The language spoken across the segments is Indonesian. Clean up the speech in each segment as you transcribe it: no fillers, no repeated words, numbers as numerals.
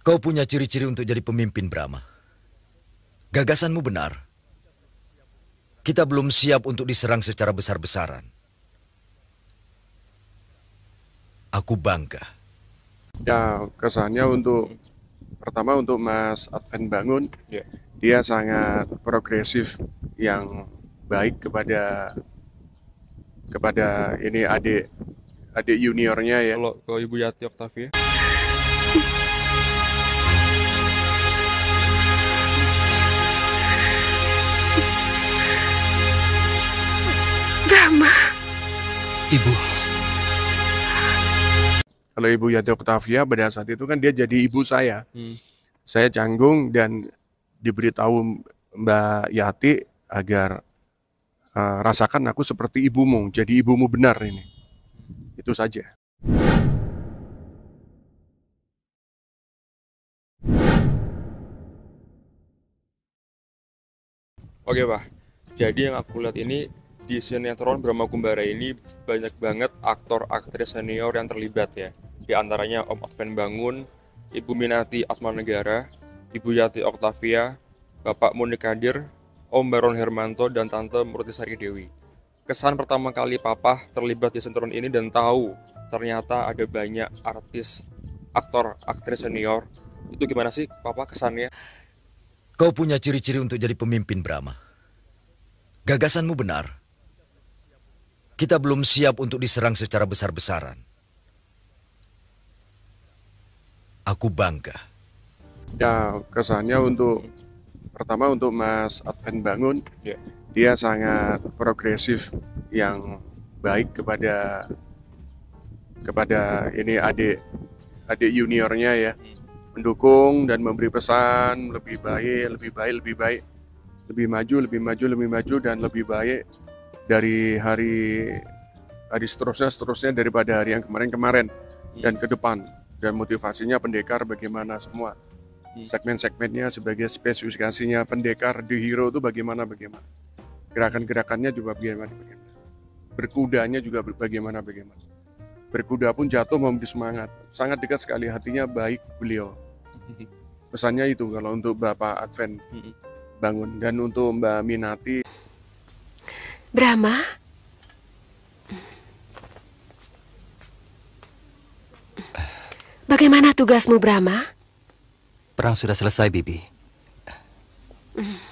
Kau punya ciri-ciri untuk jadi pemimpin, Brahma. Gagasanmu benar. Kita belum siap untuk diserang secara besar-besaran. Aku bangga. Ya, kesannya pertama untuk Mas Advent Bangun, Ya. dia sangat progresif, yang baik kepada ini adik juniornya ya. Kalau ke Ibu Yati Octavia, Brahma, Ibu, Kalau Ibu Yati Octavia pada saat itu kan dia jadi ibu saya. Hmm. Saya canggung dan diberitahu Mbak Yati agar rasakan aku seperti ibumu, jadi ibumu benar ini. Itu saja. Oke Pak, jadi yang aku lihat ini di sinetron Brahma Kumbara ini banyak banget aktor aktris senior yang terlibat ya. Di antaranya Om Advent Bangun, Ibu Minati Atmanegara, Ibu Yati Octavia, Bapak Munik Kadir, Om Baron Hermanto, dan Tante Murtisari Dewi. Kesan pertama kali Papa terlibat di sinetron ini dan tahu ternyata ada banyak artis, aktor, aktris senior. Itu gimana sih Papa kesannya? kau punya ciri-ciri untuk jadi pemimpin, Brahma. Gagasanmu benar. Kita belum siap untuk diserang secara besar-besaran. Aku bangga. Ya, kesannya pertama untuk Mas Advent Bangun, Ya. dia sangat progresif, yang baik kepada ini adik juniornya ya. Mendukung dan memberi pesan lebih baik, lebih maju dan lebih baik dari hari seterusnya daripada hari yang kemarin dan ke depan. Dan motivasinya pendekar bagaimana semua segmen-segmennya sebagai spesifikasinya pendekar di hero itu bagaimana, gerakan-gerakannya juga bagaimana, berkudanya juga bagaimana. Berkuda pun jatuh memberi semangat, sangat dekat sekali, hatinya baik beliau. Pesannya itu kalau untuk Bapak Advent Bangun. Dan untuk Mbak Minati, Brahma, bagaimana tugasmu, Brahma? Perang sudah selesai, Bibi.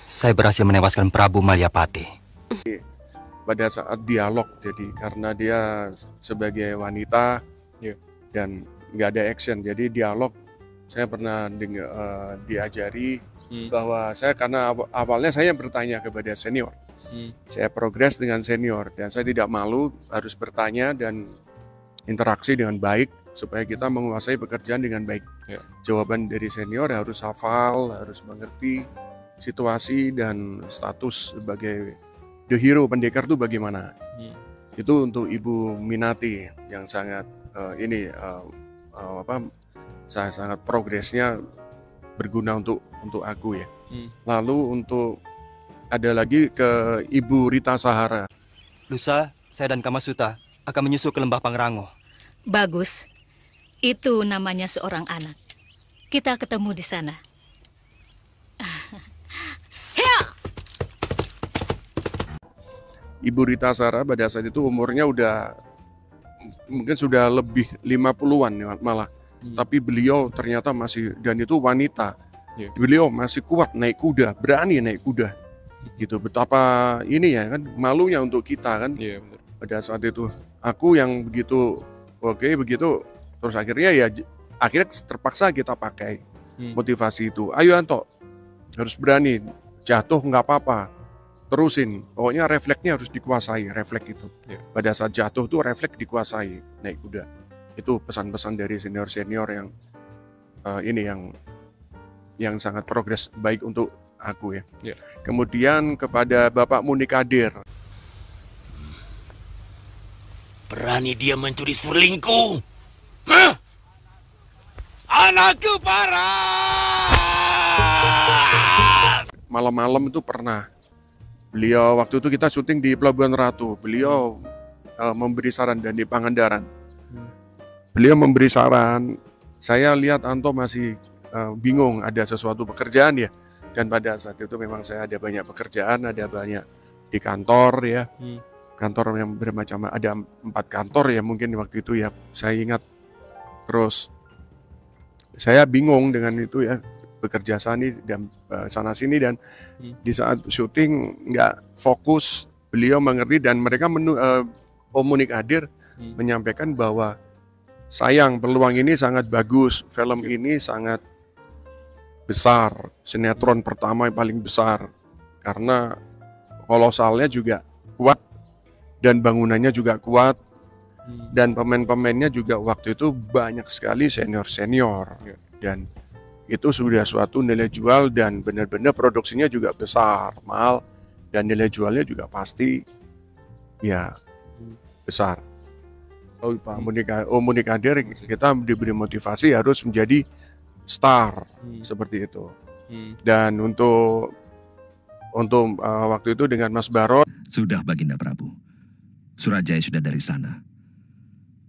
Saya berhasil menewaskan Prabu Malyapati. pada saat dialog, jadi karena dia sebagai wanita dan nggak ada action, jadi dialog saya pernah diajari bahwa saya, karena awalnya saya bertanya kepada senior, saya progres dengan senior dan saya tidak malu harus bertanya dan interaksi dengan baik supaya kita menguasai pekerjaan dengan baik. Jawaban dari senior harus hafal, harus mengerti situasi dan status sebagai the hero pendekar itu bagaimana. Itu untuk Ibu Minati yang sangat saya sangat progresnya berguna untuk aku ya. Lalu untuk ada lagi ke Ibu Rita Sahara. Lusa, saya dan Kamasuta akan menyusul ke Lembah Pangrango. Bagus. Itu namanya seorang anak. Kita ketemu di sana. Ibu Rita Sahara pada saat itu umurnya mungkin sudah lebih 50-an malah. Tapi beliau ternyata masih, dan itu wanita. Beliau masih kuat naik kuda, berani naik kuda. Gitu, betapa ini ya kan, malunya untuk kita kan. Pada saat itu aku yang begitu begitu, terus akhirnya terpaksa kita pakai motivasi itu. Ayo Anto, harus berani, jatuh nggak apa-apa, terusin, pokoknya refleksnya harus dikuasai, refleks itu. Pada saat jatuh tuh refleks dikuasai, naik kuda. Itu pesan-pesan dari senior-senior yang sangat progres baik untuk aku ya. Kemudian kepada Bapak Munik Kadir. Berani dia mencuri surlingku? Hah? Anakku parah! Malam-malam itu pernah. Beliau waktu itu kita syuting di Pelabuhan Ratu. Beliau memberi saran, dan di Pangandaran. Beliau memberi saran. Saya lihat Anto masih bingung, ada sesuatu pekerjaan ya. Dan pada saat itu memang saya ada banyak pekerjaan, ada banyak di kantor ya. Kantor yang bermacam, ada 4 kantor ya mungkin waktu itu ya, saya ingat. Terus saya bingung dengan itu ya, bekerja sana sini dan di saat syuting nggak fokus. Beliau mengerti dan mereka Om Munik Hadir menyampaikan bahwa sayang, peluang ini sangat bagus, film ini sangat besar, sinetron pertama yang paling besar, karena kolosalnya juga kuat dan bangunannya juga kuat dan pemain-pemainnya juga waktu itu banyak sekali senior-senior dan itu sudah suatu nilai jual dan benar-benar produksinya juga besar, mahal dan nilai jualnya juga pasti ya besar. Om Munik Hadir kita diberi motivasi harus menjadi star seperti itu. Dan untuk waktu itu dengan Mas Baron sudah Baginda Prabu. Surajaya sudah dari sana.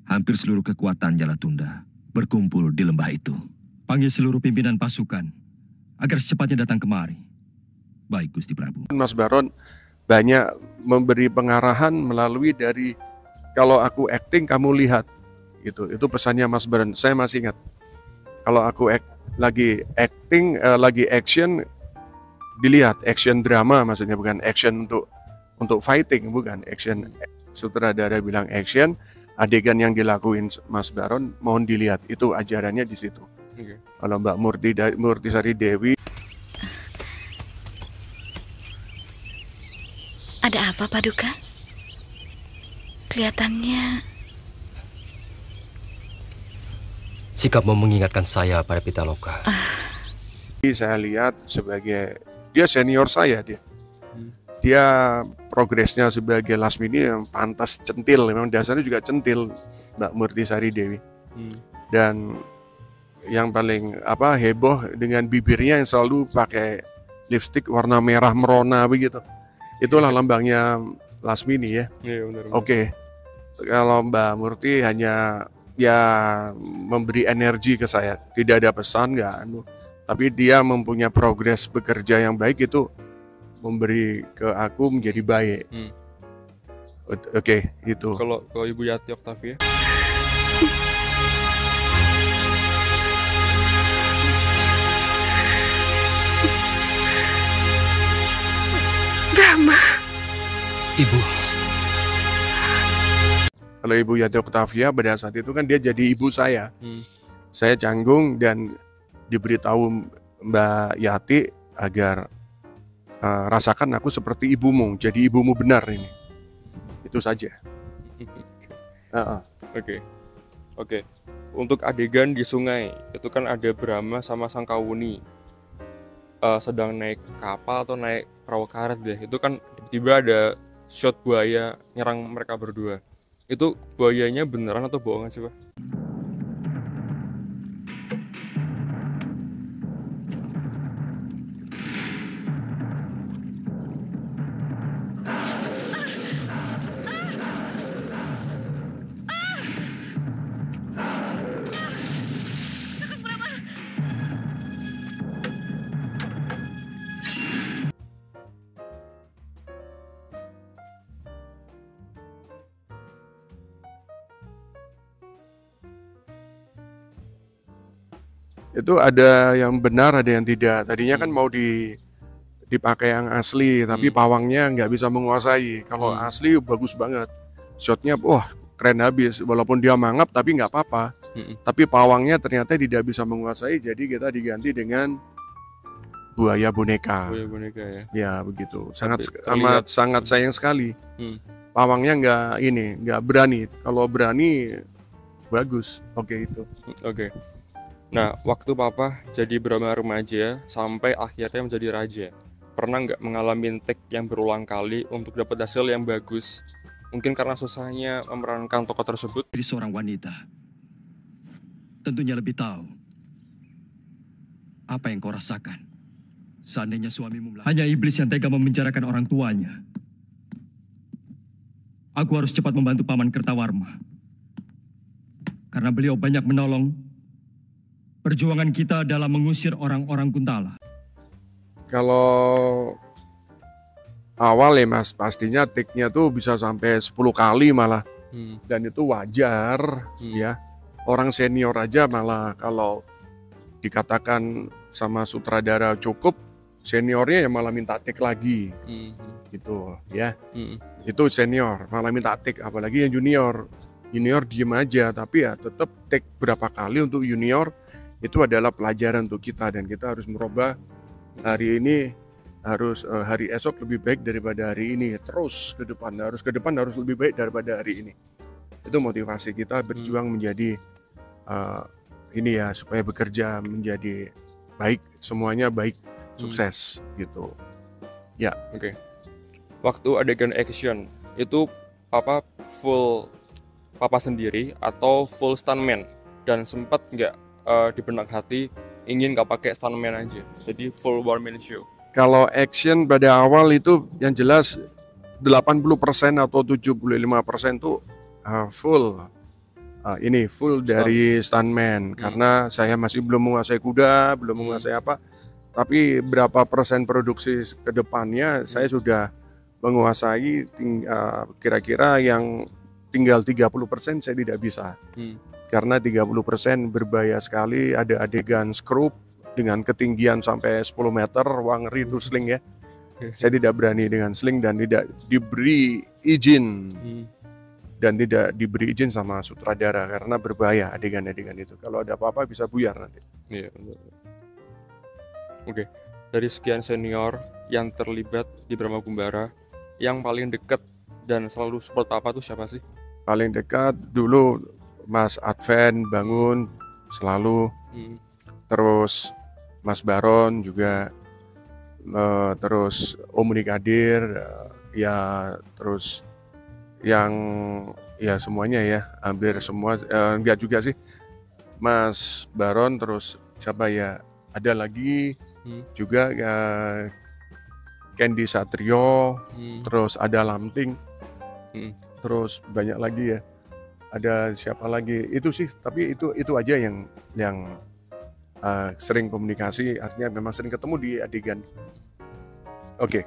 Hampir seluruh kekuatan Jalatunda berkumpul di lembah itu. Panggil seluruh pimpinan pasukan agar secepatnya datang kemari. Baik Gusti Prabu. Mas Baron banyak memberi pengarahan melalui dari kalau aku acting kamu lihat itu pesannya Mas Baron. Saya masih ingat. Kalau aku lagi acting, lagi action, dilihat action drama, maksudnya bukan action untuk fighting, bukan action. Sutradara bilang action, adegan yang dilakuin Mas Baron mohon dilihat, itu ajarannya di situ. Kalau Mbak Murtisari Dewi. Ada apa, Paduka? Kelihatannya Sikapmu mengingatkan saya pada Pitaloka. Saya lihat sebagai dia senior saya dia progresnya sebagai Lasmini yang pantas centil, memang dasarnya juga centil Mbak Murtisari Dewi. Dan yang paling heboh dengan bibirnya yang selalu pakai lipstik warna merah merona begitu. Itulah lambangnya Lasmini ya. Oke. Kalau Mbak Murti hanya ya memberi energi ke saya, tidak ada pesan tapi dia mempunyai progres bekerja yang baik, itu memberi ke aku menjadi baik. Oke, itu. Kalau Ibu Yati Octavia? Brahma. Ibu. Kalau Ibu Yati Octavia pada saat itu kan dia jadi ibu saya. Saya canggung dan diberitahu Mbak Yati agar rasakan aku seperti ibumu, jadi ibumu benar ini. Itu saja. Oke. Untuk adegan di sungai, itu kan ada Brahma sama Sangkawuni sedang naik kapal atau naik perahu karet deh. Itu kan tiba-tiba ada shot buaya nyerang mereka berdua. Itu buayanya beneran atau bohongan sih, Pak? Itu ada yang benar, ada yang tidak. Tadinya kan mau dipakai yang asli, tapi pawangnya nggak bisa menguasai. Kalau asli bagus banget, shotnya wah keren habis. Walaupun dia mangap tapi nggak apa-apa. Tapi pawangnya ternyata tidak bisa menguasai, jadi kita diganti dengan buaya boneka. Buaya boneka ya. Ya begitu. Terlihat. Sangat sayang sekali. Pawangnya nggak berani. Kalau berani bagus. Oke itu. Oke. Nah, waktu Papa jadi Brahma remaja sampai akhirnya menjadi raja, pernah nggak mengalami take yang berulang kali untuk dapat hasil yang bagus? Mungkin karena susahnya memerankan tokoh tersebut. Jadi seorang wanita tentunya lebih tahu apa yang kau rasakan. Seandainya suamimu hanya iblis yang tega memenjarakan orang tuanya. Aku harus cepat membantu Paman Kertawarma. Karena beliau banyak menolong Perjuangan kita dalam mengusir orang-orang Kuntala. Kalau awal ya Mas, pastinya take-nya tuh bisa sampai 10 kali malah. Dan itu wajar ya. Orang senior aja malah kalau dikatakan sama sutradara cukup, seniornya ya malah minta take lagi. Gitu ya. Itu senior malah minta take, apalagi yang junior. Junior diem aja, tapi ya tetap take berapa kali untuk junior itu adalah pelajaran untuk kita, dan kita harus merubah hari ini, harus hari esok lebih baik daripada hari ini, terus ke depan harus lebih baik daripada hari ini. Itu motivasi kita berjuang menjadi ini ya, supaya bekerja menjadi baik, semuanya baik, sukses gitu ya. Oke. Waktu adegan action itu papa full papa sendiri atau full stuntman, dan sempat nggak di benak hati ingin nggak pakai stuntman aja, jadi full one man show? Kalau action pada awal itu yang jelas 80% atau 75% tuh full full dari stuntman, karena saya masih belum menguasai kuda, belum menguasai apa, tapi berapa persen produksi ke depannya saya sudah menguasai, kira-kira yang tinggal 30% saya tidak bisa. Karena 30% berbahaya sekali, ada adegan screw dengan ketinggian sampai 10 meter, wah ngeri itu sling ya. Saya tidak berani dengan sling dan tidak diberi izin. Dan tidak diberi izin sama sutradara karena berbahaya adegan-adegan itu. Kalau ada apa-apa bisa buyar nanti. Iya, betul. Oke, dari sekian senior yang terlibat di Brahma Kumbara, yang paling dekat dan selalu support apa tuh siapa sih? Paling dekat dulu Mas Adven Bangun selalu, terus Mas Baron juga, terus Om Nikadir, ya terus yang ya semuanya ya, hampir semua, enggak juga sih, Mas Baron, terus siapa ya, ada lagi juga ya, Candy Satrio, terus ada Lamting, terus banyak lagi ya, ada siapa lagi itu sih, tapi itu aja yang sering komunikasi, artinya memang sering ketemu di adegan. Oke.